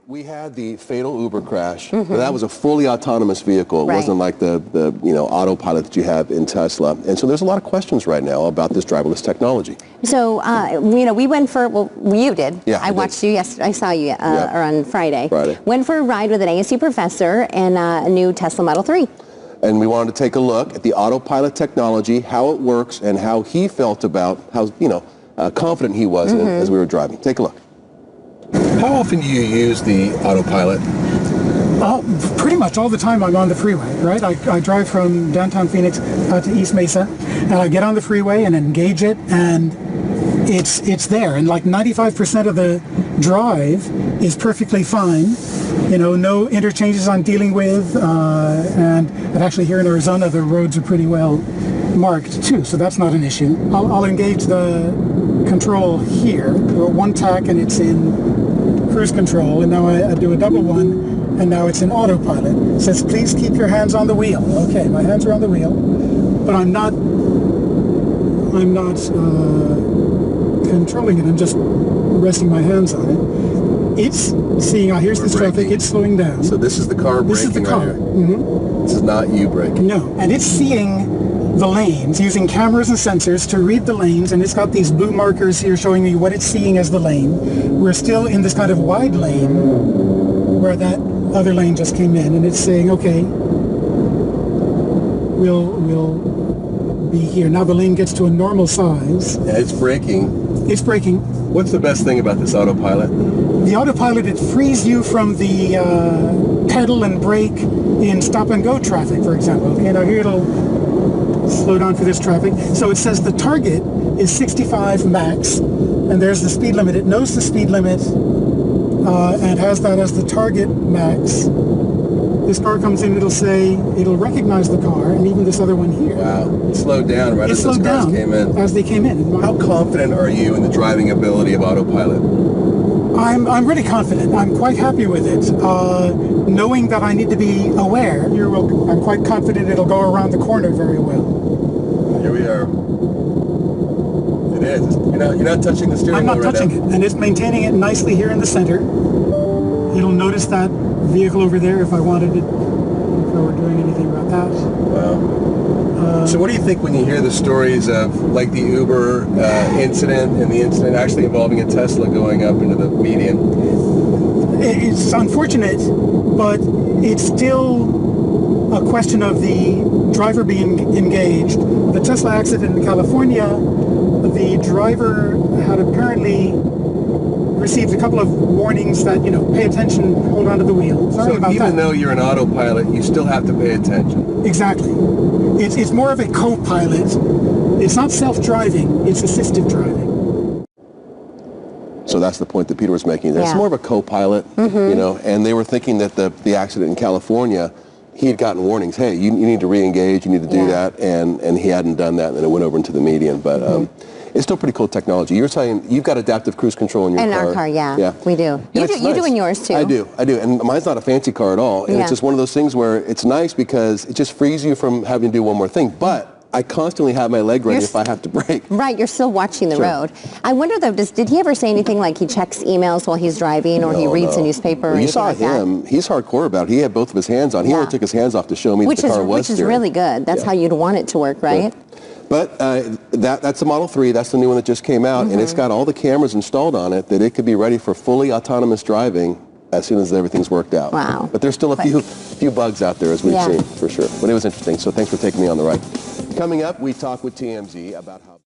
We had the fatal Uber crash. That was a fully autonomous vehicle. It wasn't like the autopilot that you have in Tesla. And so there's a lot of questions right now about this driverless technology. So, we went for, well, you did. Yeah, I watched you yesterday. I saw you on Friday. Went for a ride with an ASU professor in a new Tesla Model 3. And we wanted to take a look at the Autopilot technology, how it works, and how he felt about how, confident he was in it as we were driving. Take a look. How often do you use the Autopilot? Pretty much all the time I'm on the freeway, right? I drive from downtown Phoenix out to East Mesa, and I get on the freeway and engage it, and it's there. And like 95% of the drive is perfectly fine. No interchanges I'm dealing with, and actually here in Arizona the roads are pretty well marked too, so that's not an issue. I'll engage the control here, one tack, and it's in cruise control, and now I do a double one, and now it's in autopilot. It says, please keep your hands on the wheel. Okay, my hands are on the wheel, but I'm not controlling it. I'm just resting my hands on it. It's seeing, here's this traffic, it's slowing down. So this is the car braking. This is the car. Right here. This is not you braking. No, and it's seeing the lanes, using cameras and sensors to read the lanes, and it's got these blue markers here showing me what it's seeing as the lane. We're still in this kind of wide lane where that other lane just came in, and it's saying, okay, we'll be here. Now the lane gets to a normal size. Yeah, it's braking. It's braking. What's the best thing about this autopilot? The autopilot, it frees you from the pedal and brake in stop and go traffic, for example. Okay, now here it'll slow down for this traffic. So it says the target is 65 max, and there's the speed limit. It knows the speed limit and has that as the target max. This car comes in, it'll recognize the car, and even this other one here. Wow, it slowed down right as those cars came in. As they came in. How confident are you in the driving ability of autopilot? I'm really confident. I'm quite happy with it. Knowing that I need to be aware, I'm quite confident it'll go around the corner very well. Here we are. It is. You're not touching the steering wheel right now? I'm not touching it, and it's maintaining it nicely here in the center. It'll notice that vehicle over there if I wanted it, if I were doing anything about that. Wow. So what do you think when you hear the stories of like the Uber incident and the incident actually involving a Tesla going up into the median? It's unfortunate, but it's still a question of the driver being engaged. The Tesla accident in California, the driver had apparently received a couple of warnings that, pay attention, hold on to the wheel. Sorry about that. So even though you're an autopilot, you still have to pay attention. Exactly. It's more of a co-pilot. It's not self-driving, it's assistive driving. So that's the point that Peter was making. It's more of a co-pilot, and they were thinking that the accident in California, he had gotten warnings, hey, you need to re-engage, you need to do that, and he hadn't done that, and then it went over into the median. But it's still pretty cool technology. You're saying you've got adaptive cruise control in your car. In our car, yeah, we do. You do in yours too. I do, and mine's not a fancy car at all, and it's just one of those things where it's nice because it just frees you from having to do one more thing, but I constantly have my leg ready if I have to brake. Right, you're still watching the road. I wonder though, did he ever say anything like he checks emails while he's driving, or he reads a newspaper or anything like that? You saw him, he's hardcore about it. He had both of his hands on. He only took his hands off to show me that the car was steering. Which is really good. That's how you'd want it to work, right? But that's the Model 3. That's the new one that just came out, and it's got all the cameras installed on it that it could be ready for fully autonomous driving as soon as everything's worked out. Wow. But there's still a few bugs out there, as we've seen, for sure. But it was interesting, so thanks for taking me on the ride. Coming up, we talk with TMZ about how...